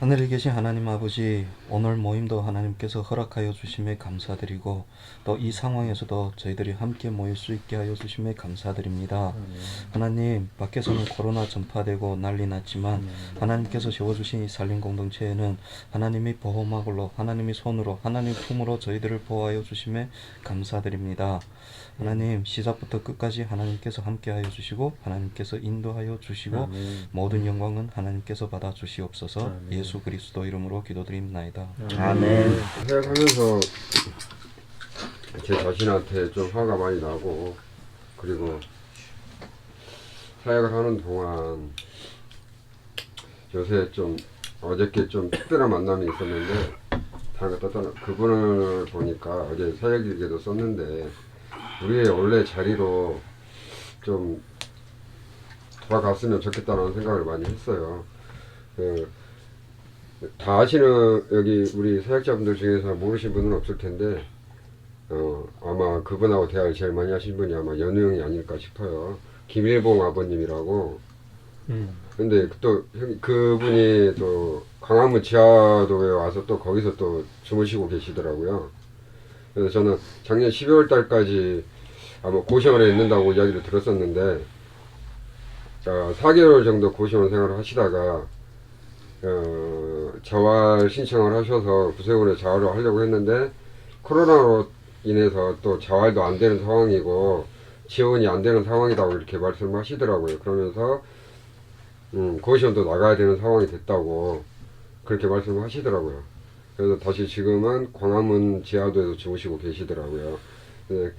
하늘에 계신 하나님 아버지, 오늘 모임도 하나님께서 허락하여 주심에 감사드리고 또 이 상황에서도 저희들이 함께 모일 수 있게 하여 주심에 감사드립니다. 하나님, 밖에서는 코로나 전파되고 난리 났지만 하나님께서 세워주신 이 살림 공동체에는 하나님이 보호막으로, 하나님이 손으로, 하나님 품으로 저희들을 보호하여 주심에 감사드립니다. 하나님, 시작부터 끝까지 하나님께서 함께하여 주시고 하나님께서 인도하여 주시고 모든 영광은 하나님께서 받아 주시옵소서. 예수 그리스도 이름으로 기도드립나이다. 아멘. 생각하면서 제 자신한테 좀 화가 많이 나고, 그리고 사역을 하는 동안 요새 좀 어저께 좀 특별한 만남이 있었는데, 다른 것 떠나 그분을 보니까 어제 사역일기도 썼는데 우리의 원래 자리로 좀 돌아갔으면 좋겠다는 생각을 많이 했어요. 다 아시는 여기 우리 사역자분들 중에서 모르신 분은 없을 텐데, 아마 그분하고 대화를 제일 많이 하신 분이 아마 연우 형이 아닐까 싶어요. 김일봉 아버님이라고. 근데 또 그분이 또 광화문 지하도에 와서 또 거기서 또 주무시고 계시더라고요. 그래서 저는 작년 12월 달까지 아마 고시원에 있는다고 이야기를 들었었는데, 4개월 정도 고시원 생활을 하시다가 자활 신청을 하셔서 구세군에 자활을 하려고 했는데 코로나로 인해서 또 자활도 안 되는 상황이고 지원이 안 되는 상황이라고 이렇게 말씀하시더라고요. 그러면서 고시원도 나가야 되는 상황이 됐다고 그렇게 말씀하시더라고요. 그래서 다시 지금은 광화문 지하도에서 주무시고 계시더라고요. 네,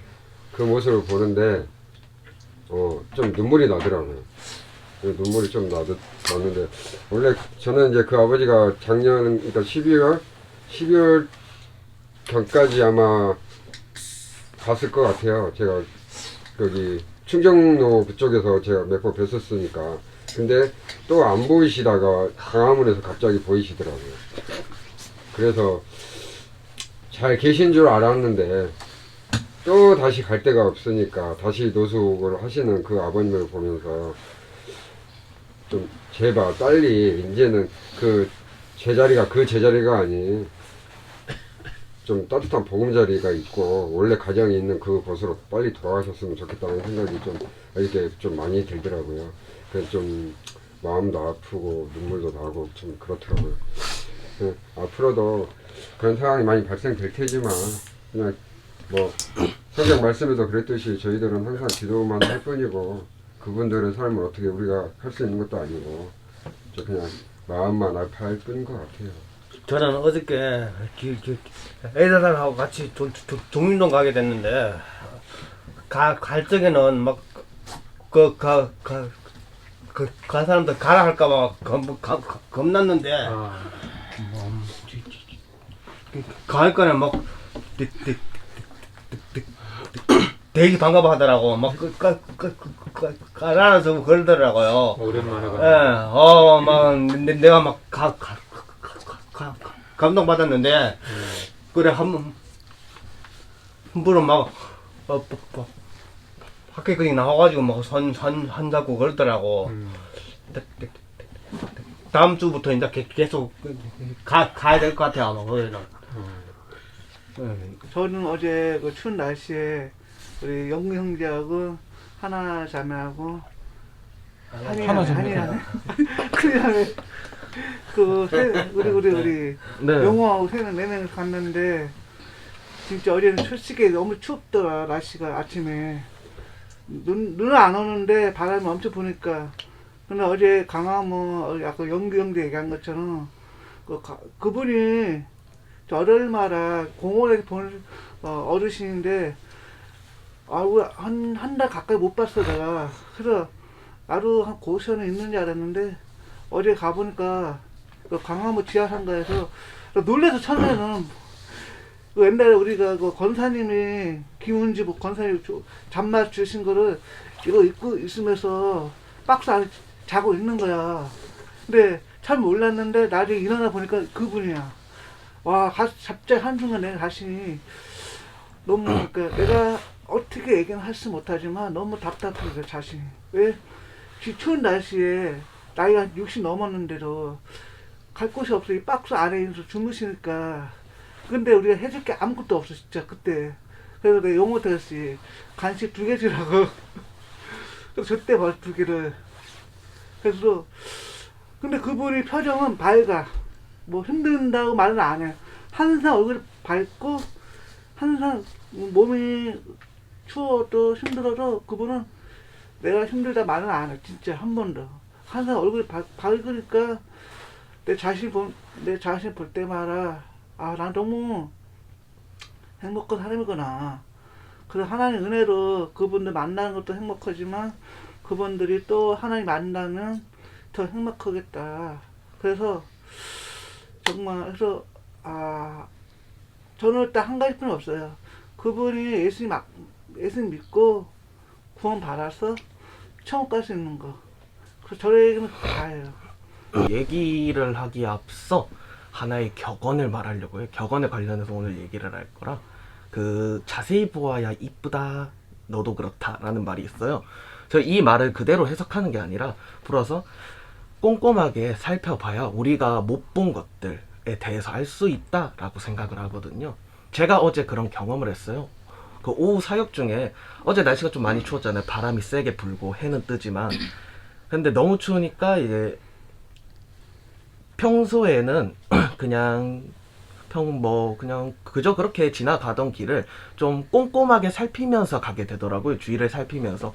그 모습을 보는데 좀 눈물이 나더라고요. 눈물이 좀 났는데, 원래 저는 이제 그 아버지가 작년, 그러니까 12월 전까지 아마 갔을 것 같아요. 제가 여기 충정로 그쪽에서 제가 몇 번 뵀었으니까. 근데 또 안 보이시다가 광화문에서 갑자기 보이시더라고요. 그래서 잘 계신 줄 알았는데 또 다시 갈 데가 없으니까 다시 노숙을 하시는 그 아버님을 보면서 좀 제발 빨리 이제는 그 제자리가 아닌 좀 따뜻한 보금자리가 있고 원래 가정이 있는 그곳으로 빨리 돌아가셨으면 좋겠다는 생각이 좀 이렇게 좀 많이 들더라고요. 그래서 좀 마음도 아프고 눈물도 나고 좀 그렇더라고요. 앞으로도 그런 상황이 많이 발생될 테지만 그냥 뭐 성경 말씀에도 그랬듯이 저희들은 항상 기도만 할 뿐이고 그분들의 삶을 어떻게 우리가 할 수 있는 것도 아니고 그냥 마음만 아파할 뿐인 것 같아요. 저는 어저께 애들하고 같이 종림동 가게 됐는데 갈 적에는 막 그 사람들 가라 할까봐 겁났는데 갈 거는 막 되게 반가워 하더라고. 막 가라는 그러더라고요. 오랜만에 예, 막 내가 막 감동받았는데 그래 한 분은 막 밖에 그냥 나와가지고 막 한다고 그러더라고. 다음 주부터 이제 계속 가야 될 것 같아요 아마 거기는. 저는 어제 그 추운 날씨에 우리 영구 형제하고 하나 자매하고 하나 자매. 그다음에 우리 네. 영호하고 세명 네 명이 갔는데 진짜 어제는 솔직히 너무 춥더라. 날씨가 아침에 눈은 안 오는데 바람이 엄청 부니까. 근데 어제 강화문 아까 영구 형제 얘기한 것처럼 그분이 어릴마라 공원에서 보는 어르신인데 한 달 가까이 못 봤어 내가. 그래서 나도 한 고시원에 있는 줄 알았는데 어제 가보니까 그 강화문 지하상가에서 놀래서 처음에는 그 옛날에 우리가 그 권사님이 김은지 권사님 잔맛 주신 거를 이거 입고 있으면서 박스 안에 자고 있는 거야. 근데 참 몰랐는데 나중에 일어나 보니까 그분이야. 와, 갑자기 한순간 내가 자신이 너무, 그러니까 내가 어떻게 얘기는 할수 못하지만 너무 답답해, 그 자신이. 왜? 추운 날씨에 나이가 60 넘었는데도 갈 곳이 없어. 이 박스 안에 주무시니까. 근데 우리가 해줄 게 아무것도 없어, 진짜, 그때. 그래서 내가 욕 못하겠지. 간식 2개 주라고. 그래서 저때 벌 2개를. 그래서, 근데 그분이 표정은 밝아. 뭐 힘든다고 말은 안 해. 항상 얼굴이 밝고, 항상 몸이 추워도 힘들어도 그분은 내가 힘들다 말은 안 해. 진짜 한 번도. 항상 얼굴이 밝으니까 내 자신 볼 때마다 아, 난 너무 행복한 사람이구나. 그래서 하나님 은혜로 그분들 만나는 것도 행복하지만 그분들이 또 하나님 만나면 더 행복하겠다. 그래서 정말 그래서 저는 딱 한 가지뿐이 없어요. 그분이 예수님 믿고 구원 받아서 천국 갈 수 있는 거. 그래서 저에게는 다예요. 얘기를 하기에 앞서 하나의 격언을 말하려고 해요. 격언에 관련해서 오늘 얘기를 할 거라, 그 자세히 보아야 이쁘다 너도 그렇다 라는 말이 있어요. 저 이 말을 그대로 해석하는 게 아니라 풀어서 꼼꼼하게 살펴봐야 우리가 못 본 것들에 대해서 알 수 있다 라고 생각을 하거든요. 제가 어제 그런 경험을 했어요. 그 오후 사역 중에, 어제 날씨가 좀 많이 추웠잖아요. 바람이 세게 불고 해는 뜨지만, 근데 너무 추우니까 이제 평소에는 그냥 그냥 그저 그렇게 지나가던 길을 좀 꼼꼼하게 살피면서 가게 되더라고요. 주위를 살피면서.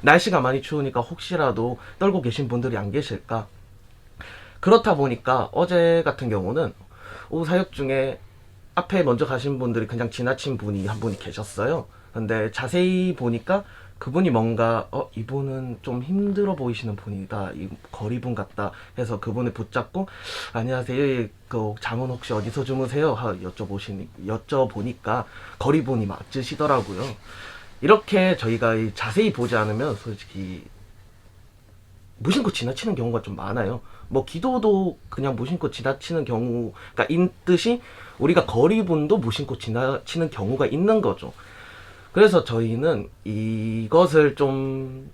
날씨가 많이 추우니까 혹시라도 떨고 계신 분들이 안 계실까. 그렇다 보니까 어제 같은 경우는 오후 사역 중에 앞에 먼저 가신 분들이 그냥 지나친 분이 한 분이 계셨어요. 근데 자세히 보니까 그분이 뭔가 이분은 좀 힘들어 보이시는 분이다, 이 거리분 같다 해서 그분을 붙잡고 안녕하세요, 그 잠은 혹시 어디서 주무세요? 여쭤보니까 거리분이 맞으시더라고요. 이렇게 저희가 자세히 보지 않으면 솔직히 무심코 지나치는 경우가 좀 많아요. 뭐 기도도 그냥 무심코 지나치는 경우가 있듯이 우리가 거리분도 무심코 지나치는 경우가 있는 거죠. 그래서 저희는 이것을 좀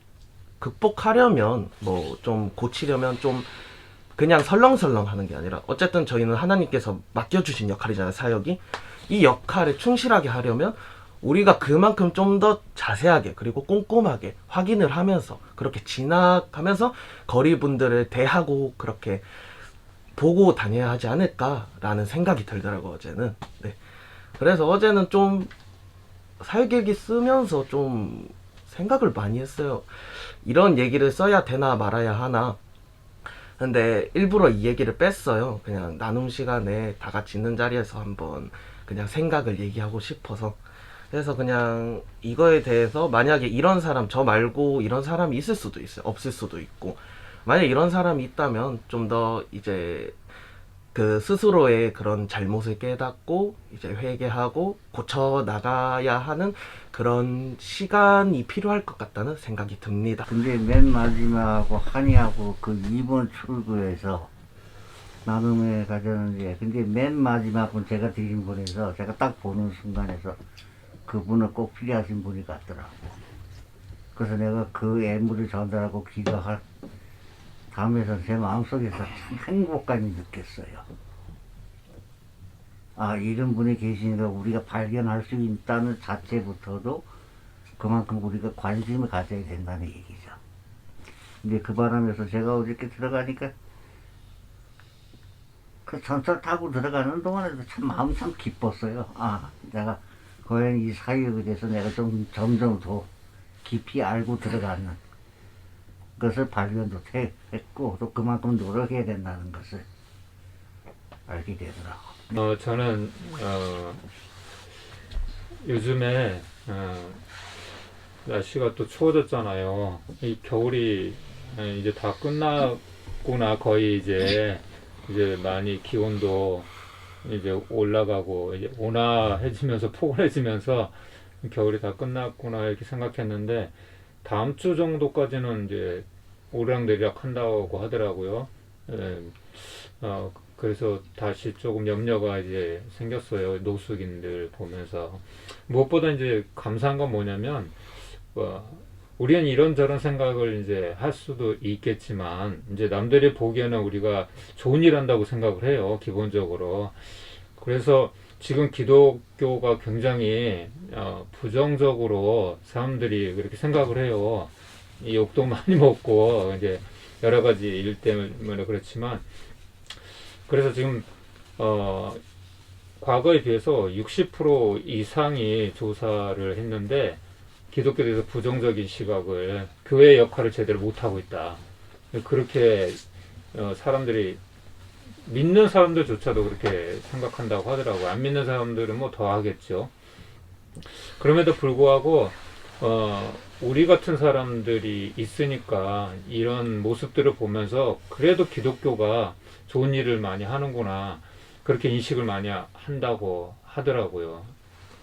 극복하려면, 뭐 좀 고치려면 좀 그냥 설렁설렁 하는 게 아니라, 어쨌든 저희는 하나님께서 맡겨주신 역할이잖아요, 사역이. 이 역할에 충실하게 하려면 우리가 그만큼 좀 더 자세하게 그리고 꼼꼼하게 확인을 하면서 그렇게 지나가면서 거리분들을 대하고 그렇게 보고 다녀야 하지 않을까라는 생각이 들더라고요, 어제는. 네. 그래서 어제는 좀 사역일기 쓰면서 좀 생각을 많이 했어요. 이런 얘기를 써야 되나 말아야 하나. 근데 일부러 이 얘기를 뺐어요. 그냥 나눔 시간에 다 같이 있는 자리에서 한번 그냥 생각을 얘기하고 싶어서. 그래서 그냥 이거에 대해서 만약에 이런 사람, 저 말고 이런 사람이 있을 수도 있어요. 없을 수도 있고. 만약에 이런 사람이 있다면 좀 더 이제 그 스스로의 그런 잘못을 깨닫고 이제 회개하고 고쳐 나가야 하는 그런 시간이 필요할 것 같다는 생각이 듭니다. 근데 맨 마지막하고 한이하고 그 2번 출구에서 나눔에 가졌는데, 근데 맨 마지막은 제가 드린 분에서 제가 딱 보는 순간에서 그분은 꼭 필요하신 분이 같더라고. 그래서 내가 그 애물을 전달하고 기도할 다음에서 제 마음속에서 참 행복감이 느꼈어요. 아, 이런 분이 계시니까 우리가 발견할 수 있다는 자체부터도 그만큼 우리가 관심을 가져야 된다는 얘기죠. 근데 그 바람에서 제가 어저께 들어가니까 그 전철 타고 들어가는 동안에도 참 마음이 참 기뻤어요. 아, 내가 과연 이 사역에 대해서 내가 좀 점점 더 깊이 알고 들어가는 것을 발견도 했고, 또 그만큼 노력해야 된다는 것을 알게 되더라고. 저는 요즘에 날씨가 또 추워졌잖아요. 이 겨울이 이제 다 끝났구나. 거의 이제 많이 기온도 이제 올라가고 이제 온화해지면서 포근해지면서 겨울이 다 끝났구나 이렇게 생각했는데, 다음 주 정도까지는 이제 오르락내리락 한다고 하더라고요. 그래서 다시 조금 염려가 이제 생겼어요. 노숙인들 보면서. 무엇보다 이제 감사한 건 뭐냐면, 우리는 이런저런 생각을 이제 할 수도 있겠지만 이제 남들이 보기에는 우리가 좋은 일 한다고 생각을 해요, 기본적으로. 그래서 지금 기독교가 굉장히 부정적으로 사람들이 그렇게 생각을 해요. 이 욕도 많이 먹고 이제 여러 가지 일 때문에 그렇지만, 그래서 지금 과거에 비해서 60% 이상이 조사를 했는데 기독교에 대해서 부정적인 시각을, 교회의 역할을 제대로 못하고 있다. 그렇게 사람들이, 믿는 사람들조차도 그렇게 생각한다고 하더라고요. 안 믿는 사람들은 뭐 더 하겠죠. 그럼에도 불구하고 우리 같은 사람들이 있으니까 이런 모습들을 보면서 그래도 기독교가 좋은 일을 많이 하는구나, 그렇게 인식을 많이 한다고 하더라고요.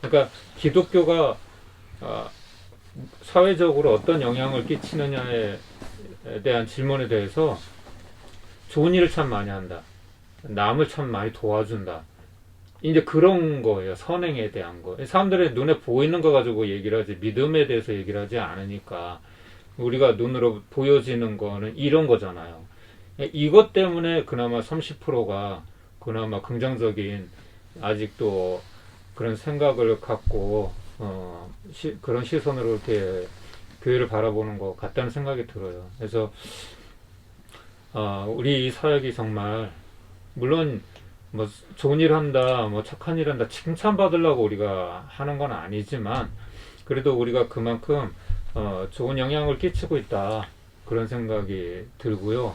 그러니까 기독교가 사회적으로 어떤 영향을 끼치느냐에 대한 질문에 대해서 좋은 일을 참 많이 한다, 남을 참 많이 도와준다, 이제 그런 거예요. 선행에 대한 거. 사람들의 눈에 보이는 거 가지고 얘기를 하지, 믿음에 대해서 얘기를 하지 않으니까. 우리가 눈으로 보여지는 거는 이런 거잖아요. 이것 때문에 그나마 30%가 그나마 긍정적인, 아직도 그런 생각을 갖고 그런 시선으로 이렇게 교회를 바라보는 것 같다는 생각이 들어요. 그래서 우리 이 사역이 정말, 물론 뭐 좋은 일 한다, 뭐 착한 일 한다, 칭찬받으려고 우리가 하는 건 아니지만, 그래도 우리가 그만큼 좋은 영향을 끼치고 있다, 그런 생각이 들고요.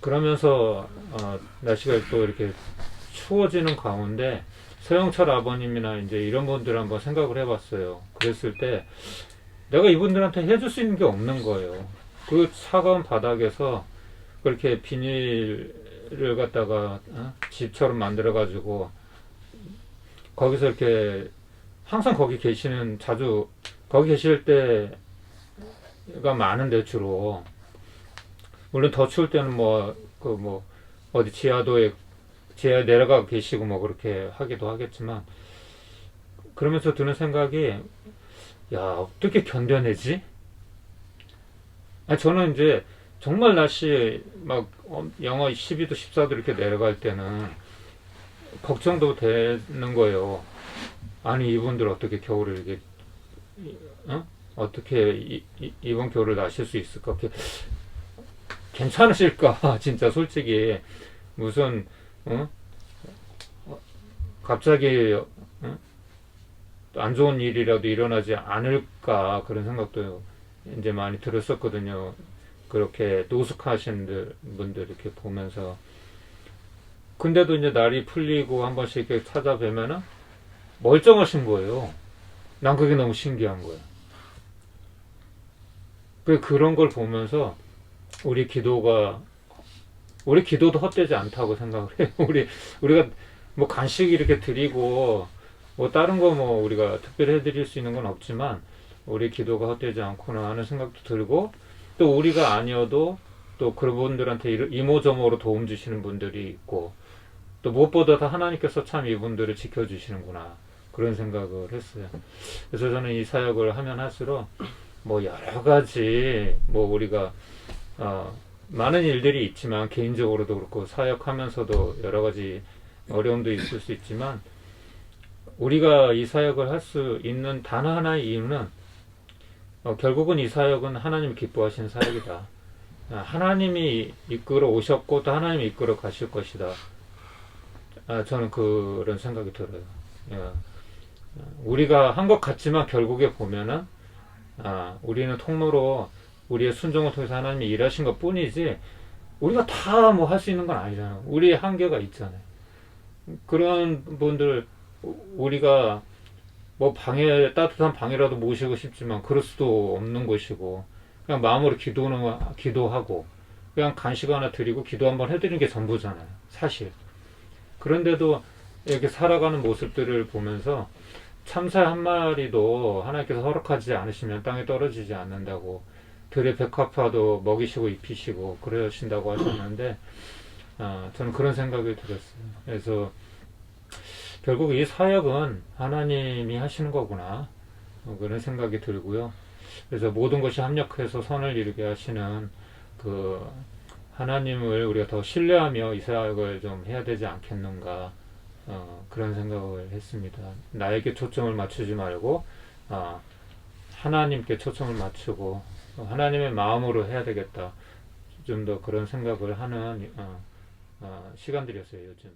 그러면서 날씨가 또 이렇게 추워지는 가운데 서영철 아버님이나 이제 이런 분들 한번 생각을 해봤어요. 그랬을 때 내가 이분들한테 해줄 수 있는 게 없는 거예요. 그 차가운 바닥에서 그렇게 비닐을 갖다가 집처럼 만들어 가지고 거기서 이렇게 항상 거기 계시는, 자주 거기 계실 때가 많은데, 주로 물론 더 추울 때는 어디 지하에 내려가 계시고 뭐 그렇게 하기도 하겠지만, 그러면서 드는 생각이, 야, 어떻게 견뎌내지? 저는 이제 정말 날씨 막 영하 12도 14도 이렇게 내려갈 때는 걱정도 되는 거예요. 아니, 이분들 어떻게 겨울을 이렇게 어떻게 이번 겨울을 나실 수 있을까? 괜찮으실까? 진짜 솔직히 무슨 갑자기 안 좋은 일이라도 일어나지 않을까, 그런 생각도 이제 많이 들었었거든요. 그렇게 노숙하신 분들 이렇게 보면서. 근데도 이제 날이 풀리고 한 번씩 이렇게 찾아뵈면은 멀쩡하신 거예요. 난 그게 너무 신기한 거예요. 그런 걸 보면서 우리 기도도 헛되지 않다고 생각을 해요. 우리가 뭐 간식 이렇게 드리고 뭐 다른 거 뭐 우리가 특별히 해드릴 수 있는 건 없지만 우리 기도가 헛되지 않구나 하는 생각도 들고, 또 우리가 아니어도 또 그런 분들한테 이모저모로 도움 주시는 분들이 있고, 또 무엇보다 다 하나님께서 참 이분들을 지켜주시는구나, 그런 생각을 했어요. 그래서 저는 이 사역을 하면 할수록 뭐 여러 가지 뭐 우리가 많은 일들이 있지만, 개인적으로도 그렇고 사역하면서도 여러 가지 어려움도 있을 수 있지만, 우리가 이 사역을 할 수 있는 단 하나의 이유는 결국은 이 사역은 하나님이 기뻐하시는 사역이다. 하나님이 이끌어 오셨고 또 하나님이 이끌어 가실 것이다. 저는 그런 생각이 들어요. 우리가 한 것 같지만 결국에 보면은 우리는 통로로 우리의 순종을 통해서 하나님이 일하신 것 뿐이지, 우리가 다 뭐 할 수 있는 건 아니잖아요. 우리의 한계가 있잖아요. 그런 분들, 우리가 뭐 따뜻한 방이라도 모시고 싶지만 그럴 수도 없는 것이고, 그냥 마음으로 기도하고 그냥 간식 하나 드리고 기도 한번 해드리는 게 전부잖아요, 사실. 그런데도 이렇게 살아가는 모습들을 보면서 참새 한 마리도 하나님께서 허락하지 않으시면 땅에 떨어지지 않는다고, 들의 백합화도 먹이시고 입히시고 그러신다고 하셨는데, 저는 그런 생각이 들었어요. 그래서 결국 이 사역은 하나님이 하시는 거구나, 그런 생각이 들고요. 그래서 모든 것이 합력해서 선을 이루게 하시는 그 하나님을 우리가 더 신뢰하며 이 사역을 좀 해야 되지 않겠는가, 그런 생각을 했습니다. 나에게 초점을 맞추지 말고 하나님께 초점을 맞추고 하나님의 마음으로 해야 되겠다. 좀 더 그런 생각을 하는 시간들이었어요, 요즘.